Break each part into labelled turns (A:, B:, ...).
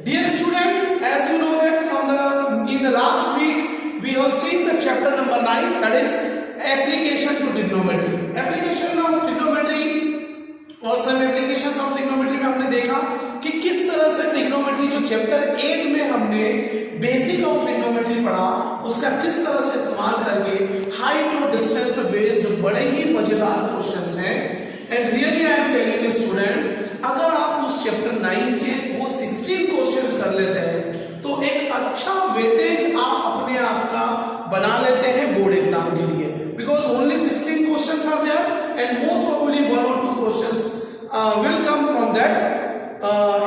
A: Dear student, as you know that from in the last week we have seen the chapter number 9, that is application to trigonometry. Application of trigonometry और some applications of trigonometry में हमने देखा कि किस तरह से trigonometry जो chapter 8 में हमने बेसिक ऑफ ट्रिग्नोमेट्री पढ़ा उसका किस तरह से इस्तेमाल करके हाइट और डिस्टेंस पे बेस्ड बड़े ही मजेदार क्वेश्चंस हैं. And really I am telling you students, अगर आप उस चैप्टर 9 के वो 16 क्वेश्चंस कर लेते हैं तो एक अच्छा वेटेज आप अपने आप का बना लेते हैं बोर्ड एग्जाम के लिए, because only 16 questions are there and most probably 1 or 2 questions will come from that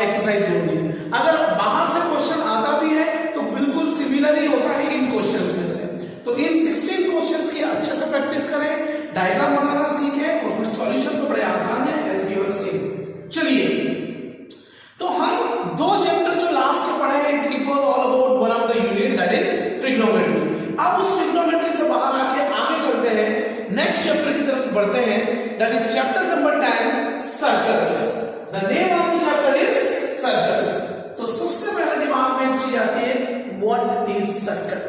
A: exercise only. अगर बाहर से क्वेश्चन आता भी है तो बिल्कुल सिमिलर ही होता है इन क्वेश्चंस में से. तो इन 16 क्वेश्चंस की अच्छे से प्रैक्टिस करें, डायग्राम बनाना सीखें और फिर सॉल्यूशन तो बड़े आसान है एज यू हैव सीन. चलिए, तो हम दो चैप्टर जो लास्ट में पढ़े हैं it was all about one of the unit that is trigonometry. अब उस ट्रिग्नोमेट्री से बाहर आके आगे चलते हैं, नेक्स्ट चैप्टर की तरफ बढ़ते हैं, that is chapter number 10 circles. The name of the chapter is circles. तो सबसे पहले दिमाग में एक चीज आती है, व्हाट इज सर्कल.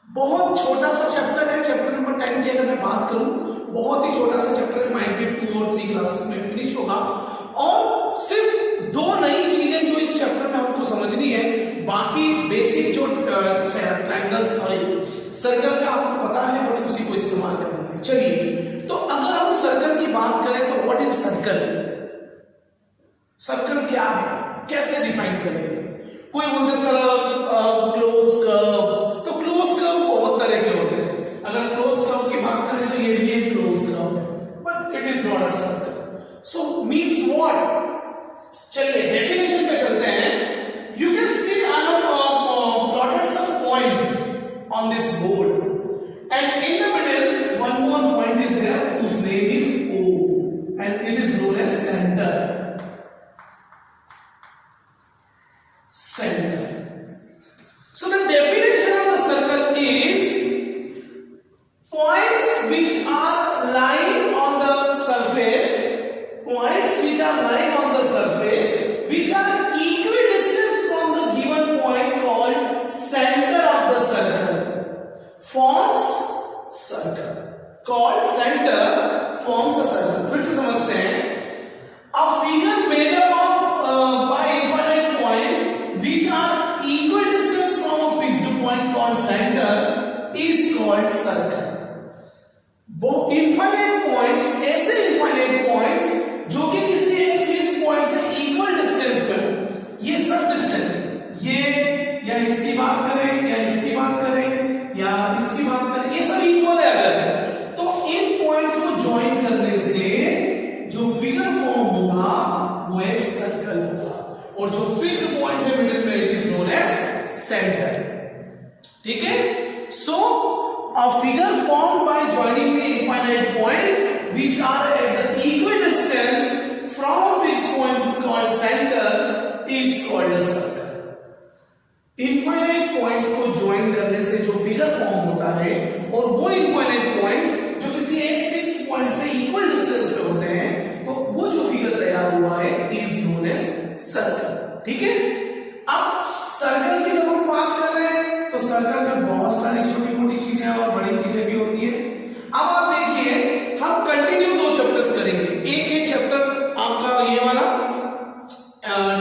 A: बहुत छोटा सा चैप्टर है, चैप्टर नंबर 10 की अगर मैं बात करूं बहुत ही छोटा सा चैप्टर है, माइट बी 2 और 3 क्लासेस में फिनिश होगा. और सिर्फ दो नई चीजें जो इस चैप्टर में हमको समझनी है, बाकी बेसिक जो ट्रायंगल सॉरी सर्कल का आपको पता है, बस उसी को इस्तेमाल करना है. चलिए, तो अगर हम सर्कल की बात करें तो व्हाट इज सर्कल. सर्कल क्या है, कैसे डिफाइन करेंगे. कोई बोलते सर क्लोज कर्व, तो क्लोज कर्व बहुत तरह के होते हैं. अगर क्लोज कर्व की बात करें तो ये भी एक क्लोज कर्व है, but it is not a circle. So means what. चलिए डेफिनेशन पे चलते हैं. You can see I have plotted some points on this board and in the middle one more point is there whose name is O and it is known as center. Center. So the definition of the circle is points which are lying on the surface, points which are lying on the surface which are equidistant from the given point called center of the circle forms circle, called center forms a circle. फिर से समझते हैं. A figure made up of by infinite points which are equidistant from a fixed point called center is called circle. वो infinite points, ऐसे infinite points जो कि किसी एक फिक्स पॉइंट से इक्वल डिस्टेंस पर, ये सब डिस्टेंस, ये या इसकी बात करें या इसकी बात करें या इसकी बात करें, ये सब इक्वल है अगर, तो इन पॉइंट्स को ज्वाइन करने से जो फिगर फॉर्म होगा वो एक सर्कल होगा, और जो फिक्स पॉइंट में मिडिल में it is known as centre. ठीक है. सो a figure formed by joining the infinite points which are at the equidistance from a fixed point called center is called a circle. Infinite points को join करने से जो figure form होता है, और वो infinite points जो किसी एक fixed point से equal distance पे होते हैं, तो वो जो figure तैयार हुआ है is known as circle. ठीक है. अब सर्कल की जब हम बात कर रहे हैं तो सर्कल में बहुत सारी छोटी मोटी चीजें और बड़ी चीजें भी होती है. अब आप देखिए, हम कंटिन्यू दो चैप्टर्स करेंगे. एक है चैप्टर आपका ये वाला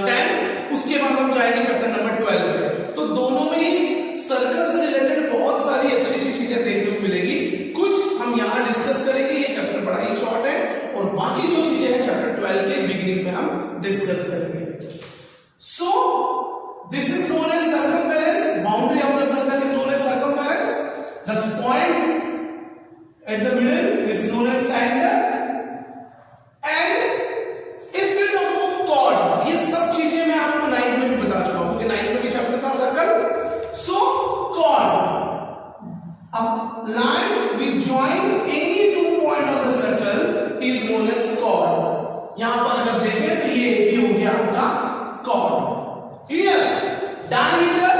A: 10, उसके बाद हम जाएंगे चैप्टर नंबर 12 पे. तो दोनों में ही सर्कल से रिलेटेड बहुत सारी अच्छी अच्छी चीजें देखने को मिलेगी. कुछ हम यहाँ डिस्कस करेंगे, ये चैप्टर बड़ा ही शॉर्ट है, और बाकी जो चीजें हैं चैप्टर 12 के बिगिनिंग में हम डिस्कस करेंगे. So this is known as circumference. Boundary of the circle is known as circumference. The point at the middle is known as center. And if we talk about chord, ये सब चीजें मैं आपको 9 में भी बता चुका हूं, क्योंकि 9 में भी चैप्टर था circle. So chord, a line which join any two point of the circle is known as chord. यहां पर अगर देखें तो ये भी हो गया आपका chord. Clear? Diameter,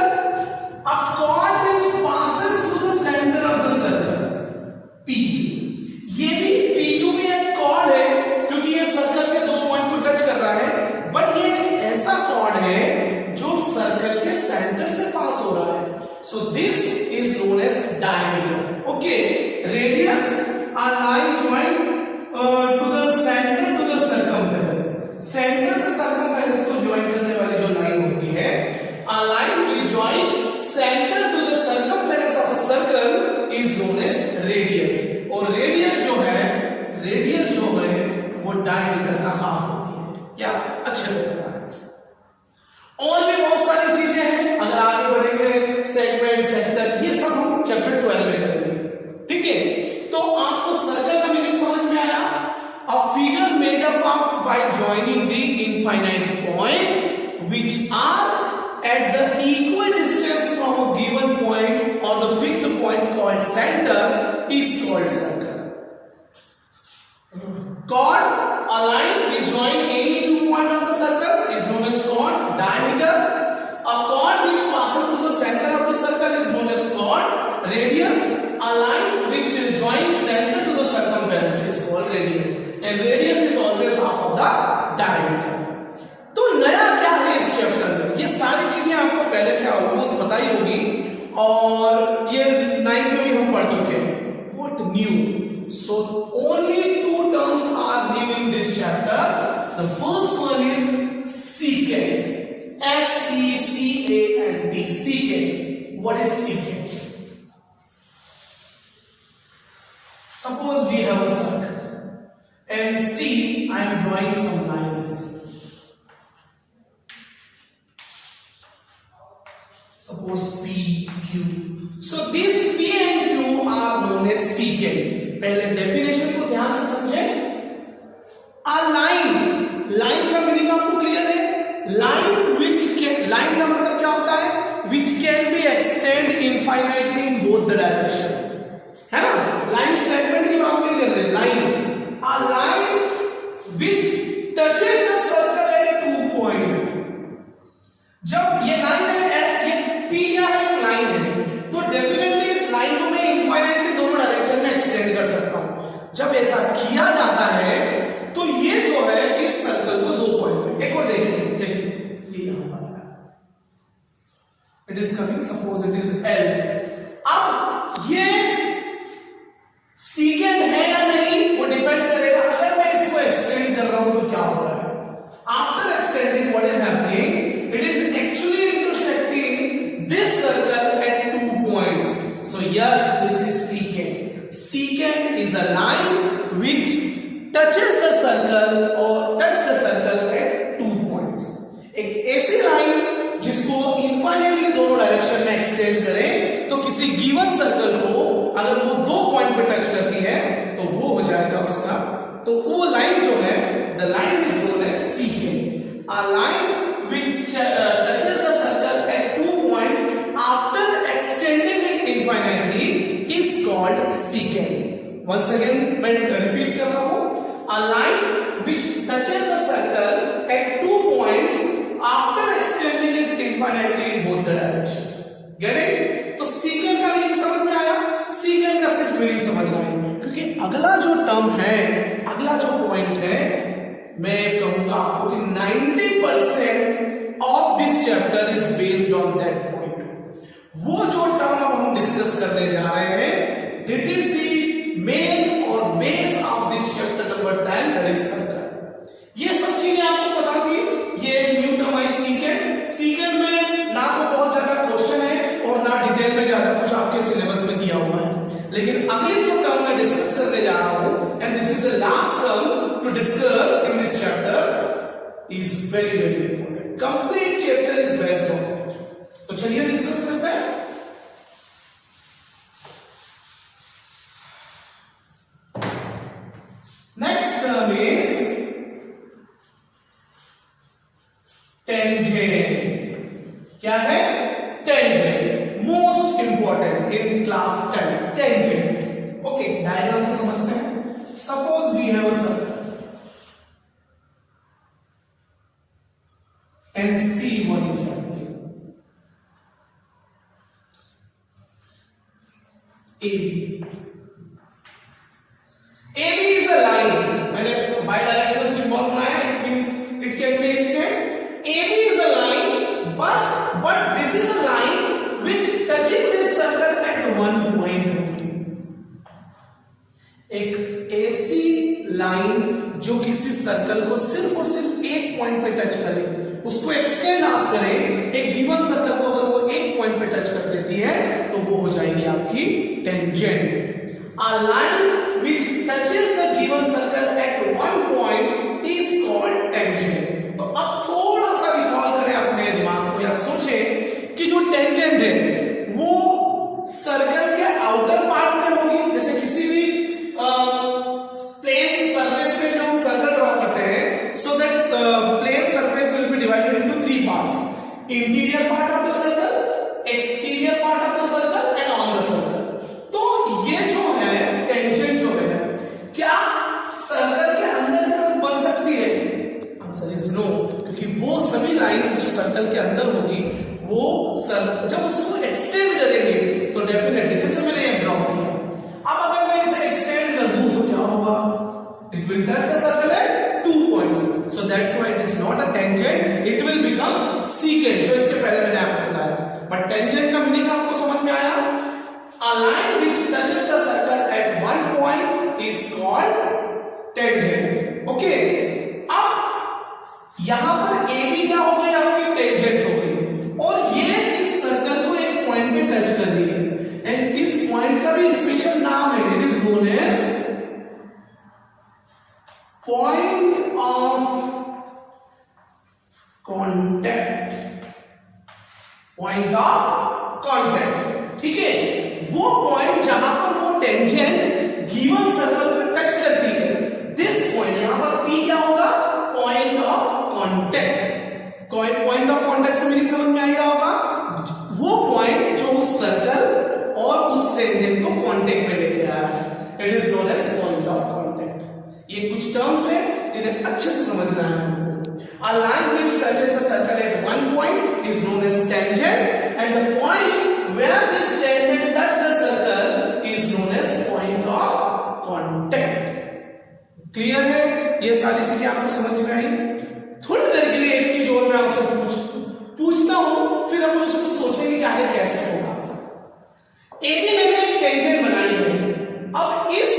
A: a chord which passes through the center of the circle, PQ. ये भी PQ भी रेडियस जो है वो डायमीटर का हाफ होती है। क्या अच्छे से पता है। और भी बहुत सारी चीजें हैं, अगर आगे बढ़ेंगे सेगमेंट सेक्टर ये सब हम चैप्टर 12 में करेंगे। ठीक है, तो आपको सर्कल का मीनिंग समझ में आया। A figure made up of by joining the infinite points which are at the equal distance from a given point or the fixed point called center is called circle. Chord, a line which join any two points of the circle is known as chord. Diameter, a chord which passes through the center of the circle is known as chord. Radius, a line which joins center to the circumference is called radius. And radius is always half of the diameter. तो नया क्या है इस chapter में, ये सारी चीजें आपको पहले से ऑलमोस्ट पता ही होगी और ये 9th में भी हम पढ़ चुके हैं। What new? So only 2 terms are new in this chapter. The first one is secant, secant, secant. What is secant? Suppose we have a circle and see I am drawing some lines. Suppose P, Q. So these P and Q are known as secant. पहले definition को ध्यान से समझें। A line, line का meaning आपको clear है? Line which can, line का मतलब क्या होता है? Which can be extend infinitely in both the direction. है ना? लाइन सेगमेंट की बात नहीं कर रहे, line. A line which touches the circle at 2 points. जब ये लाइन है, P क्या है? लाइन है, तो डेफिनेटली इस लाइन को मैं इनफाइनाइटली दोनों डायरेक्शन में एक्सटेंड कर सकता हूं। जब ऐसा किया जाता है तो ये जो है इस सर्कल को 2 पॉइंट पे, एक और देखिए ये यहां पर it is coming, suppose it is L। अब ये सीकेंट है या नहीं वो डिपेंड करेगा। अगर मैं इसको एक्सटेंड कर रहा हूं तो क्या हो रहा है? After extending what is happening, it is actually this circle at 2 points. So yes, this is secant. Secant is a line which touches the circle or touch the circle at 2 points. एक ऐसी line जिसको infinitely दोनों direction में extend करें तो किसी given circle को अगर वो 2 पॉइंट पे टच करती है तो वो हो जाएगा उसका, तो वो लाइन जो है the line is known as secant. A line which touches the circle at 2 points after extending it infinitely is called secant. Once again मैं repeat कर रहा हूँ, a line which touches the circle at 2 points after extending it infinitely in both the directions. Get it? तो secant का meaning समझ में आया? secant का सिर्फ मीनिंग समझ आया, क्योंकि अगला जो टर्म है, अगला जो पॉइंट है, मैं कहूंगा आपको कि 90% of this chapter is based on that point. वो जो टर्म अब हम डिस्कस करने जा रहे हैं, इट इज द मेन और base of this chapter number 10, that is circle. ये सब चीजें आपको बता दी। ये न्यू टर्म है सीकेंट। सीकेंट में ना तो बहुत ज्यादा क्वेश्चन है और ना डिटेल में ज्यादा कुछ आपके सिलेबस में दिया हुआ है, लेकिन अगली जो टर्म मैं डिस्कस करने जा रहा हूं, and this is the last term to discuss in this chapter, is very important. Complete chapter is based on it. तो चलिए डिस्कस करते हैं। Next term is tangent. क्या है? Tangent. Most important in class 10. Tangent. Okay, diagram से समझते हैं। Suppose we have a circle and see what is happening. AB. AB is a line. मैंने bidirectional symbol बनाया, it means it can be extended. AB is a line, but this is a line which touching this circle at one point. एक ऐसी line जो किसी circle को सिर्फ और सिर्फ एक पॉइंट पे टच करे, उसको एक्सटेंड आप करें एक गिवन सर्कल को, अगर वो एक पॉइंट पे टच कर देती है तो वो हो जाएगी आपकी tangent. A line which touches the given given circle at one point is called tangent। तो अब थोड़ा सा रिकॉल करें अपने दिमाग को या सोचें कि जो टेंजेंट है वो सर्कल के आउटर पार्ट में होगी, जैसे किसी भी प्लेन सरफेस पे जो हम सर्कल ड्रॉ करते हैं, so that plane surface will be divided into 3 parts, interior part of the circle, exterior part of the circle and on the circle. तो ये जो है टेंजेंट जो है क्या सर्कल के अंदर की तरफ बन सकती है? आंसर इज नो, क्योंकि वो सभी लाइंस जो सर्कल के अंदर होगी वो जब उसको एक्सटेंड करेंगे तो डेफिनेटली, जैसे मैंने ये ड्रॉ किया, अब अगर मैं इसे एक्सटेंड कर दूं तो क्या होगा? It will touch the circle eight 2 points, so that's why it is not a tangent, it will become secant, जो इसके पहले मैंने आपको बताया। बट टेंजेंट का मीनिंग आपको समझ में आया? A line which touches the circle at one point is called tangent। Okay, अब यहां पर AB क्या हो गई? आपकी टेंजेंट हो गई, और ये इस सर्कल को एक पॉइंट पे टच कर रही है, एंड इस पॉइंट का भी स्पेशल नाम है, it is known as point of contact, point of contact. ठीक है, वो पॉइंट जहां पर वो टेंजेंट गिवन सर्कल को टच करती है, दिस पॉइंट, यहां पर P क्या होगा? Point of contact. Point of contact से मीनिंग समझ में आ रहा होगा, वो पॉइंट जो उस सर्कल और उस टेंजेंट को कांटेक्ट में लेके आ रहा है, it is known as point of contact. ये कुछ टर्म्स है जिन्हें अच्छे से समझना है। A line which touches the circle at one point is known as tangent, and the point where this tangent touches the circle is known as point of contact। Clear है? ये सारी चीजें आपको समझ में आई? थोड़ी देर के लिए एक चीज और मैं आपसे पूछता हूं, फिर हम उसको सोचेंगे कि आगे कैसे होगा। AB मैंने एक टेंजेंट बनाई है, अब इस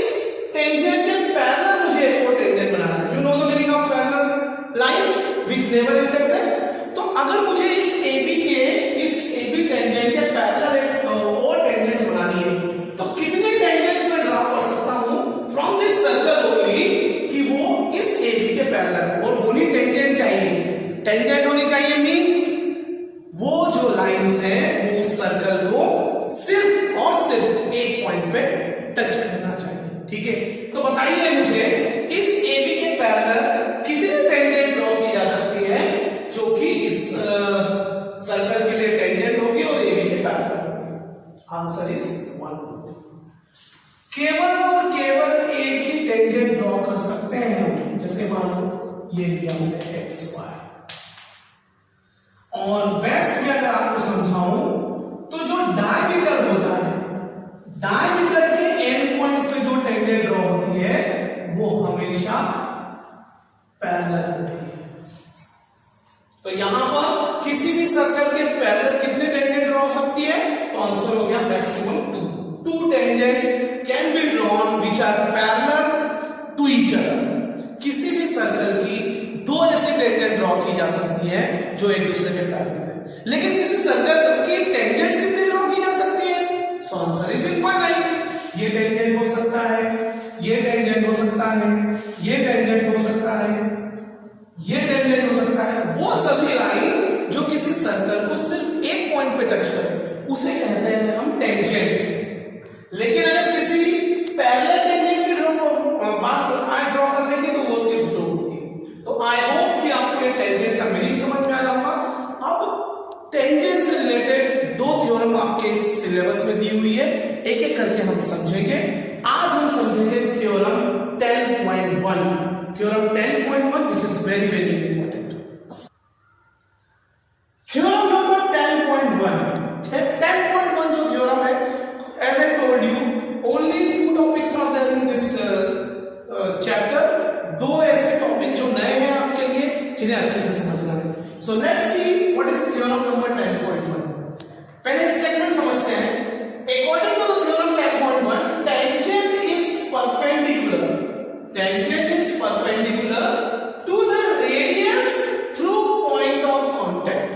A: टेंजेंट के पैरेलल मुझे एक और टेंजेंट बनाना है। You know the meaning of parallel lines which never intersect। तो अगर मुझे इस AB टेंजेंट के पैरेलल एक और टेंजेंट्स बनानी है, तो कितने टेंजेंट्स मैं ड्रॉ कर सकता हूं फ्रॉम दिस सर्कल ओनली, कि वो इस AB के पैरेलल, और होनी टेंजेंट चाहिए। टेंजेंट होनी चाहिए मींस वो जो लाइंस है वो उस सर्कल को सिर्फ और सिर्फ एक पॉइंट पे टच करना चाहिए। ठीक है, तो बताइए मुझे इस AB के पैरेलल कितने टेंजेंट ड्रॉ की जा सकती है जो कि इस सर्कल के लिए टेंजेंट होगी और AB के पैरेलल होगी? Answer is 1। केवल और केवल एक ही टेंजेंट ड्रॉ कर सकते हैं हम, जैसे मानो ये लिया हमने XY, और वेस्ट में अगर आपको समझाऊं तो जो डायमीटर होता है, डायमीटर के एंड पॉइंट्स पे जो टेंजेंट ड्रॉ होती है वो हमेशा पैरेलल होती है। तो यहां पर किसी भी सर्कल के पैरेलल कितने टेंजेंट ड्रॉ हो सकती है? तो आंसर हो गया maximum 2 tangents can be drawn which are parallel to each other. किसी भी सर्कल की 2 ऐसे टेंजेंट ड्रॉ की जा सकती है जो एक दूसरे के पैरेलल है, लेकिन किसी सर्कल की टेंजेंट्स कितने ड्रॉ की जा सकती है? So answer is infinite. ये टेंजेंट हो सकता है, ये टेंजेंट हो सकता है, ये टेंजेंट हो सकता है, ये टेंजेंट हो सकता है। वो सभी लाइन जो किसी सर्कल को सिर्फ एक पॉइंट पे टच करे उसे कहते हैं हम टेंजेंट। लेकिन अगर किसी पैरेलल टेंजेंट की बात ड्रॉ करने की तो वो सिर्फ 2 होगी। तो आई होप कि आपको ये टेंजेंट का मीनिंग समझ में आया होगा। अब टेंजेंट से रिलेटेड 2 थ्योरम आपके सिलेबस में दी हुई है, एक एक करके हम समझेंगे। आज हम समझेंगे theorem 10.1, theorem 10.1 which is very very important। Theorem number 10.1 जो थ्योरम है, as I told you only 2 topics are there in this chapter। 2 ऐसे टॉपिक जो नए हैं आपके लिए जिन्हें अच्छे से समझना है। So let's see what is theorem number 10.1। पहले सेगमेंट समझते हैं। According to the theorem 10.1, tangent is perpendicular to the radius through point of contact।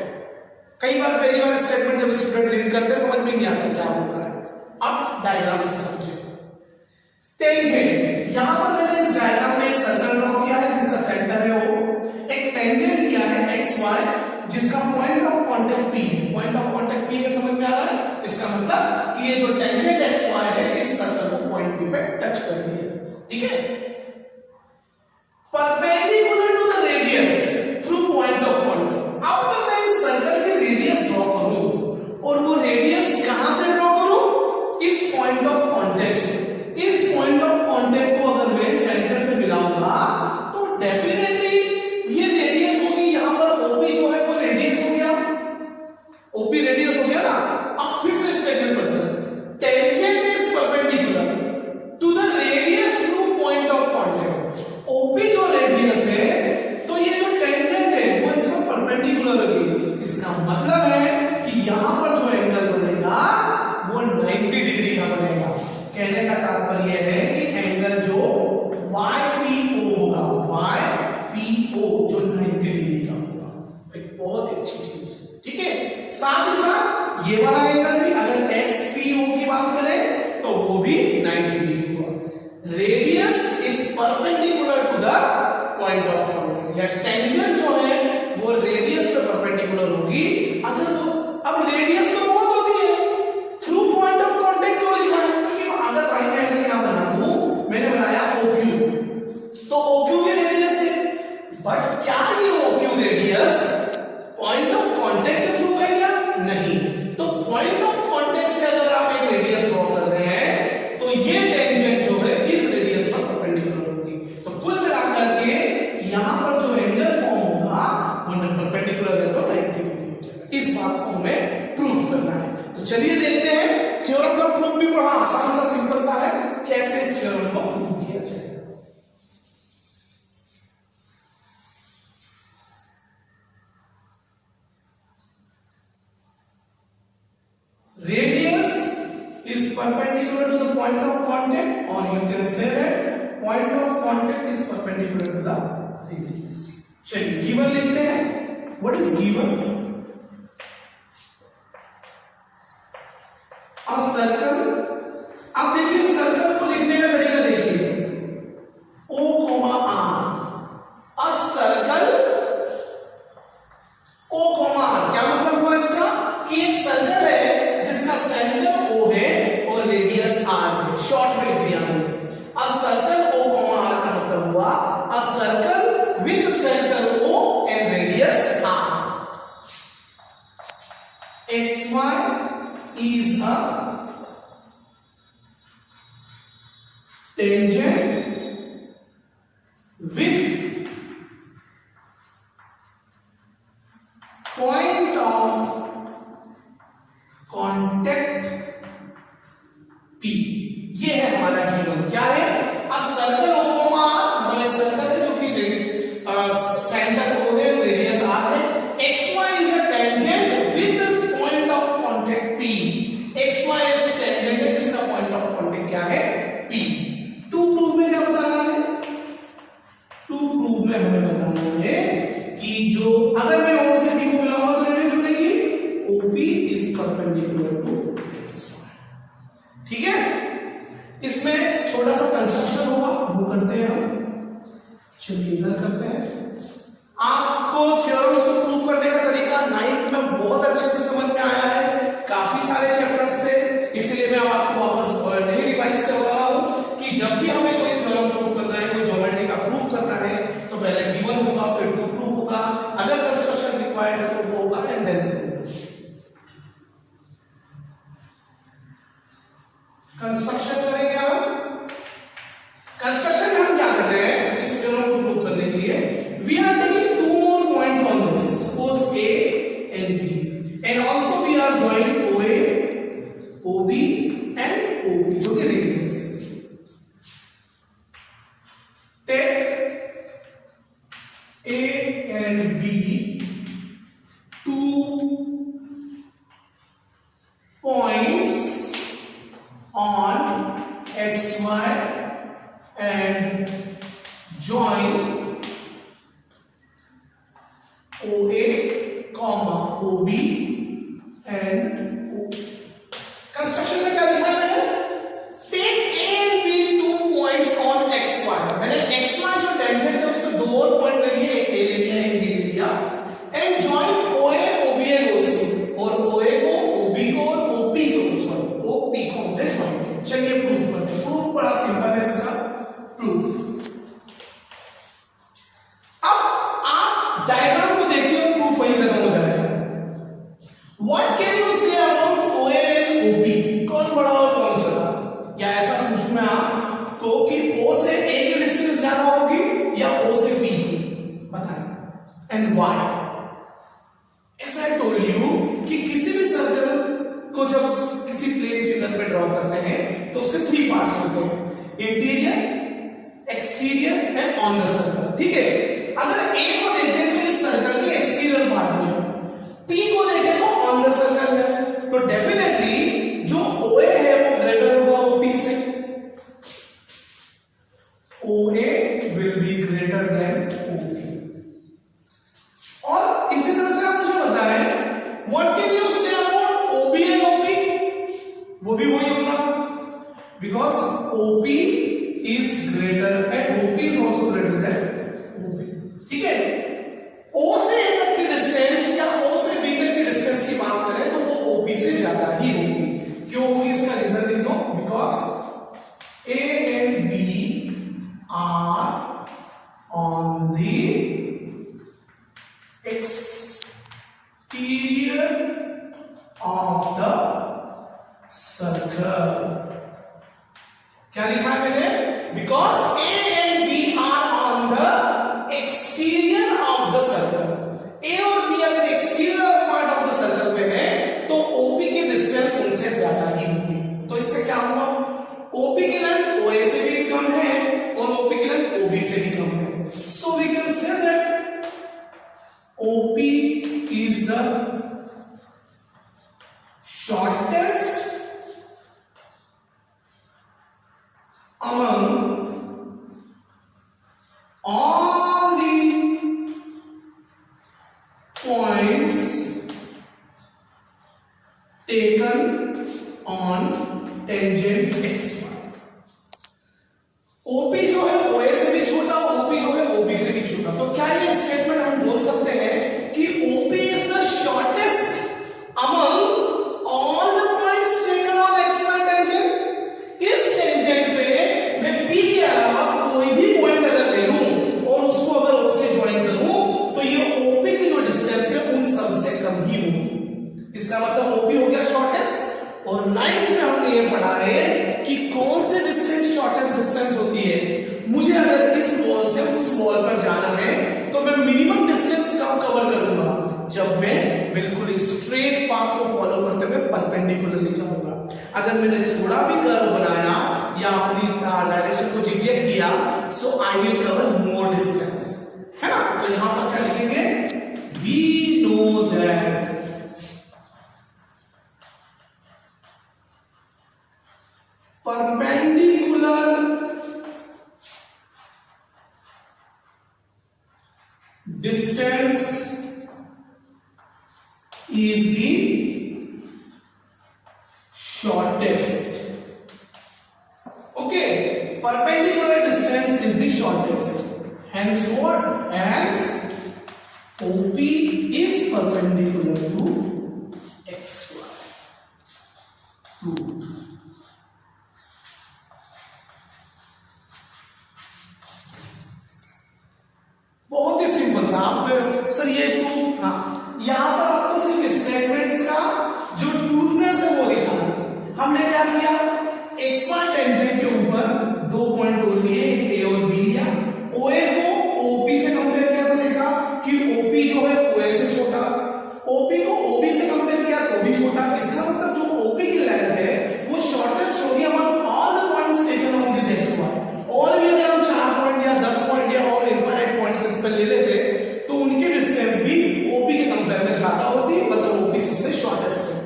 A: कई बार पहली बार स्टेटमेंट जब स्टूडेंट रीड करते हैं समझ में नहीं आता क्या बोल रहा है। अब डायग्राम से समझिए। टेंजेंट, यहां पर मैंने इस जिसका point of contact P, point of contact P है, समझ में आ रहा है? इसका मतलब कि ये जो टेंजेंट XY है इस सर्कल को पॉइंट P पे टच कर रही है, ठीक है? Perpendicular to the radius through point of contact. अब अगर मैं इस सर्कल की रेडियस ड्रॉ करूं और वो रेडियस कहां से ड्रॉ करूं? इस पॉइंट ऑफ कांटेक्ट से। इस पॉइंट ऑफ कांटेक्ट को अगर मैं सेंटर से मिलाऊंगा तो डेफिनेटली ये रेडियस होगी, यहां पर OP जो है वो रेडियस हो गया, OP रेडियस हो गया ना। अब फिर से स्टेटमेंट पढ़ते हैं, tangent is perpendicular to the radius through point of contact. OP जो रेडियस है तो ये जो टेंजेंट है वो इसका परपेंडिकुलर होगी। इसका मतलब है कि यहां पर जो एंगल बनेगा वो 90 डिग्री का बनेगा। कहने का तात्पर्य है कि एंगल जो YPO होगा, YPO जो 90 डिग्री का होगा, एक बहुत अच्छी चीज, ठीक है? साथ ही साथ ये वाला एंगल भी अगर XPO की बात करें तो वो भी 90 डिग्री होगा। Radius is perpendicular to the point of contact, या टेंजेंट जो है वो रेडियस से परपेंडिकुलर होगी। अगर वो अब रेडियस तो बहुत होती है, थ्रू पॉइंट ऑफ कांटेक्ट क्यों लिखा है? क्योंकि अगर भाई मैं यहां बना दूं, मैंने बनाया OQ, तो OQ भी रेडियस है, बट क्या ये OQ radius point of contact के थ्रू है क्या? नहीं। तो पॉइंट ऑफ कांटेक्ट से अगर आप एक रेडियस ड्रॉ कर रहे हैं तो ये टेंजेंट जो है इस रेडियस पर परपेंडिकुलर होगी। तो कुल मिलाकर के यहां पर जो एंगल फॉर्म होगा वो परपेंडिकुलर है तो 90 डिग्री हो जाएगा। इस बात को हमें प्रूव करना है। तो चलिए देखते हैं, थ्योरम का प्रूफ भी बड़ा आसान सा सिंपल सा है, कैसे इस थ्योरम को प्रूव किया जाए। Radius is perpendicular to the point of contact, or you can say that point of contact is perpendicular to the radius. चलिए given लिखते हैं। What is given? A circle। अब देखिए सर्कल को लिखने का तरीका देखिए, O, R। A circle O, R क्या मतलब हुआ इसका? कि एक सर्कल है जिसका सेंटर O है और रेडियस R है। शॉर्ट में लिख दिया मैंने। अ सर्कल O, R का मतलब हुआ a circle with centre O and radius R। XY is a tangent with point of contact P। ये है हमारा गिवन। क्या है? अ सर्कल ओकोमा, हमारे सर्कल है जो कि सेंटर O है, रेडियस R है। XY is a tangent with point of contact P। XY is a tangent है जिसका पॉइंट ऑफ कांटेक्ट क्या है? P। टू प्रूफ में क्या बताना है? टू प्रूफ में हमें बताना है कि जो अगर मैं O से P को मिलाऊंगा तो रेडियस बनेगी OP is perpendicular to XY। ठीक है? इसमें छोटा सा कंस्ट्रक्शन होगा, वो करते हैं हम। चलिए इधर करते हैं। आपको थ्योरम्स को प्रूव करने का तरीका 9th में बहुत अच्छे से समझ में आया है। काफी सारे चैप्टर्स थे, इसलिए मैं आपको वापस नहीं रिवाइज करवा रहा हूं कि जब भी हमें कोई थ्योरम प्रूव करना है, कोई ज्योमेट्री का प्रूफ करना है, तो पहले गिवन होगा, फिर टू प्रूफ होगा, अगर कंस्ट्रक्शन रिक्वायर्ड है तो वो होगा, एंड देन कंस्ट्रक्शन करेंगे। हम कंस्ट्रक्शन में हम क्या कर रहे हैं इस थ्योरम को प्रूव करने के लिए? We are taking two more points on this, suppose A and B, and also we are joining OA, OB and OP जो कि radius. Take A and B, two points on XY and join OA, OB and O। Construction में क्या लिखा है? Take A and B two points on XY। मैंने XY जो tangent है उसमें दो और पॉइंट ले लिए, एक A ले लिया, एक B ले लिया, and join OA and y. As I told you कि किसी भी सर्कल को जब किसी प्लेन फिगर पे ड्रॉ करते हैं तो उसके 3 पार्ट्स होते हैं, interior, exterior and on the circle. ठीक है, अगर ए को देखें तो इस सर्कल के एक्सटीरियर पार्ट में है, पी को देखें तो ऑन द सर्कल है, तो डेफिनेटली जो OA है वो ग्रेटर होगा OP से, OA will be greater than OP। और इसी तरह से आप मुझे बताएं what can you say about OB and OP? वो भी वही होगा because OP is greater and OP is also greater than OP। ठीक है, O से A तक की डिस्टेंस या O से B तक की डिस्टेंस की बात करें तो वो OP से ज्यादा ही होगी। क्यों होगी इसका रीजन लिख दो, because A and B are on the exterior of the circle। क्या लिखा है मैंने, because A and B are on the exterior of the circle। A और B अगर exterior part of the circle पे है तो OP की डिस्टेंस उनसे ज्यादा ही होगी। तो इससे क्या हुआ, OP की लेंथ OA से भी कम है और OP की लेंथ OB से भी कम है। So we can say that OP is the shortest among all the points taken on tangent xy। OP जो है OA से भी छोटा, OP जो है OB से भी छोटा। तो क्या ये स्टेटमेंट हम बोल सकते हैं कि OP is the shortest among all the points taken on xy tangent? इस टेंजेंट पे मैं P के अलावा कोई भी पॉइंट अगर ले लूं और उसको अगर O से ज्वाइन करूं तो ये OP की जो डिस्टेंस है उन सब से कम ही होगी। इसका मतलब OP हो गया शॉर्टेस्ट। और 9th में हमने ये पढ़ा है कि कौन से डिस्टेंस शॉर्टेस्ट डिस्टेंस होती है। मुझे अगर इस वॉल से उस वॉल पर जाना है तो मैं मिनिमम डिस्टेंस कब कवर करूंगा, जब मैं बिल्कुल स्ट्रेट पाथ को फॉलो करते हुए परपेंडिकुलरली जाऊंगा। अगर मैंने थोड़ा भी कर्व बनाया या अपनी डायरेक्शन को जिगजैग किया so I will cover more distance, है ना। तो यहां पर क्या लिखेंगे, we know that perpendicular distance is the shortest। Okay, perpendicular distance is the shortest, hence what, hence OP is perpendicular to xy। बहुत ही सिंपल सा। आप सर ये प्रूफ, हाँ यहां पर आपको सिर्फ स्टेटमेंट्स का जो ट्रूथनेस है वो दिखाना है। हमने क्या किया, xy टेंजेंट के ऊपर 2 पॉइंट और लिए, A और B लिया, OA को OP से कंपेयर किया तो देखा कि OP जो है OA से छोटा, OP को OB से कंपेयर किया तो भी छोटा। इसका मतलब जो OP की लेंथ है वो शॉर्टेस्ट होगी among all the points taken on this xy। और भी अगर हम 4 पॉइंट या 10 पॉइंट या और इनफाइनाइट पॉइंट्स इस पे ले लेते तो उनकी डिस्टेंस भी OP के कंपेयर में ज्यादा होती, मतलब OP सबसे शॉर्टेस्ट है।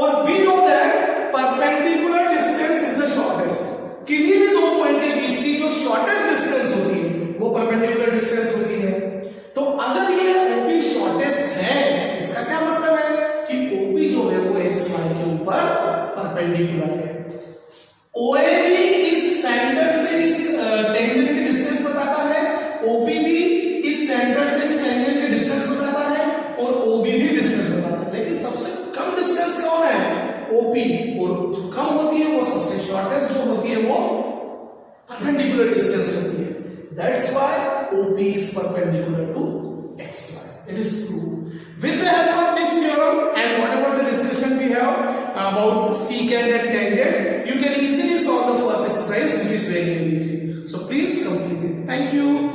A: और we know that perpendicular distance is the shortest. किन्हीं भी 2 पॉइंट के बीच की जो शॉर्टेस्ट डिस्टेंस होती है वो परपेंडिकुलर डिस्टेंस होती है। तो अगर ये OP शॉर्टेस्ट है इसका क्या मतलब है कि OP जो है वो xy के ऊपर परपेंडिकुलर है। OA भी इस सेंटर से इस टेंजेंट की डिस्टेंस बताता है, OP भी इस सेंटर से इस टेंजेंट की डिस्टेंस बताता है और OB भी डिस्टेंस बताता है। लेकिन सबसे कम डिस्टेंस कौन है, OP। और जो कम होती है वो सबसे शॉर्टेस्ट जो होती है वो परपेंडिकुलर डिस्टेंस होती है। That's why OP is perpendicular to xy। It is true। With the help of this theorem and whatever the discussion we have about secant and tangent, you can easily solve the first exercise, which is very easy. So please complete it. Thank you.